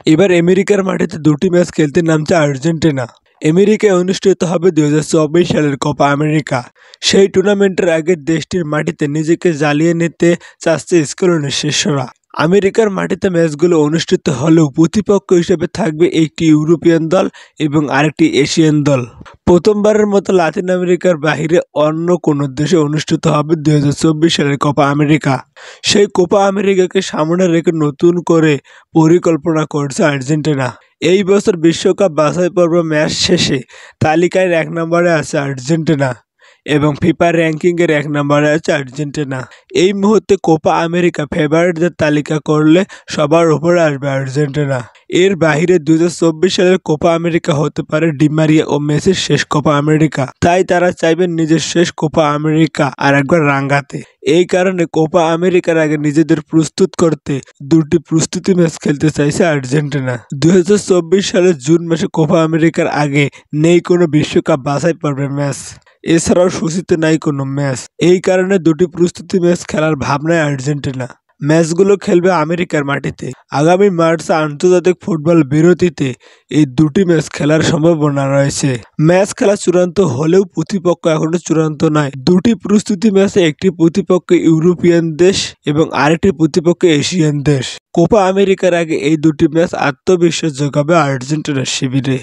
এবার আমেরিকার মাটিতে দুটি ম্যাচ খেলতে নামছে আর্জেন্টিনা। আমেরিকায় অনুষ্ঠিত হবে 2024 সালের কোপা আমেরিকা। সেই টুর্নামেন্টের আগে দেশটির মাটিতে নিজেকে জ্বালিয়ে নিতে চাচ্ছে স্কেলনের শিষ্যরা। আমেরিকার মাটিতে ম্যাচগুলো অনুষ্ঠিত হলেও প্রতিপক্ষ হিসেবে থাকবে একটি ইউরোপিয়ান দল এবং আরেকটি এশিয়ান দল। প্রথমবারের মতো লাতিন আমেরিকার বাইরে অন্য কোনো দেশে অনুষ্ঠিত হবে 2024 সালের কোপা আমেরিকা। সেই কোপা আমেরিকাকে সামনে রেখে নতুন করে পরিকল্পনা করছে আর্জেন্টিনা। এই বছর বিশ্বকাপ বাছাই পর্ব ম্যাচ শেষে তালিকায় 1 নম্বরে আছে আর্জেন্টিনা এবং ফিফা র্যাঙ্কিংয়ের 1 নম্বরে আছে আর্জেন্টিনা। এই মুহূর্তে কোপা আমেরিকা ফেভারিটদের তালিকা করলে সবার উপরে আসবে আর্জেন্টিনা। এর বাইরে 2024 সালের কোপা আমেরিকা হতে পারে ডি মারিয়া ও মেসির শেষ কোপা আমেরিকা। তাই তারা চাইবেন নিজের শেষ কোপা আমেরিকা আর একবার রাঙাতে। এই কারণে কোপা আমেরিকার আগে নিজেদের প্রস্তুত করতে দুটি প্রস্তুতি ম্যাচ খেলতে চাইছে আর্জেন্টিনা। 2024 সালের জুন মাসে কোপা আমেরিকার আগে নেই কোনো বিশ্বকাপ বাছাই পর্বের ম্যাচ। এছাড়াও সূচিতে নাই কোনো ম্যাচ। এই কারণে দুটি প্রস্তুতি ম্যাচ খেলার ভাবনায় আর্জেন্টিনা। ম্যাচগুলো খেলবে আমেরিকার মাটিতে। আগামী মার্চে আন্তর্জাতিক ফুটবল বিরতিতে এই দুটি ম্যাচ খেলার সম্ভাবনা রয়েছে। ম্যাচ খেলা চূড়ান্ত হলেও প্রতিপক্ষ এখনো চূড়ান্ত নয়। দুটি প্রস্তুতি ম্যাচে একটি প্রতিপক্ষ ইউরোপিয়ান দেশ এবং আরেকটি প্রতিপক্ষ এশিয়ান দেশ। কোপা আমেরিকার আগে এই দুটি ম্যাচ আত্মবিশ্বাস যোগাবে আর্জেন্টিনার শিবিরে।